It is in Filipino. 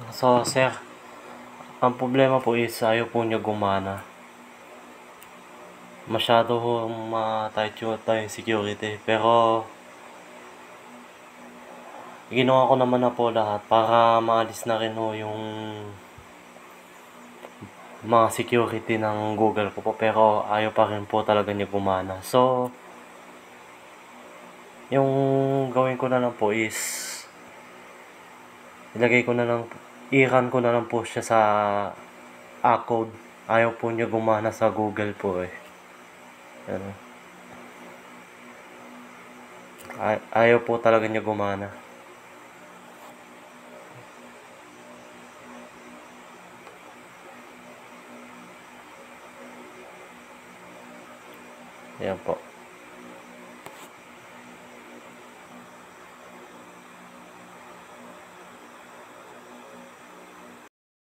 So, sir, ang problema po is ayaw po niya gumana. Masyado ma-tight yung security. Pero, ginawa ko naman na po lahat para maalis na rin yung mga security ng Google ko po. Pero, ayaw pa rin po talaga niya gumana. So, yung gawin ko na lang po is i-run ko na lang po siya sa Acode. Ayaw po niya gumana sa Google po eh. Ano? Ayaw po talaga niya gumana. Ayan po.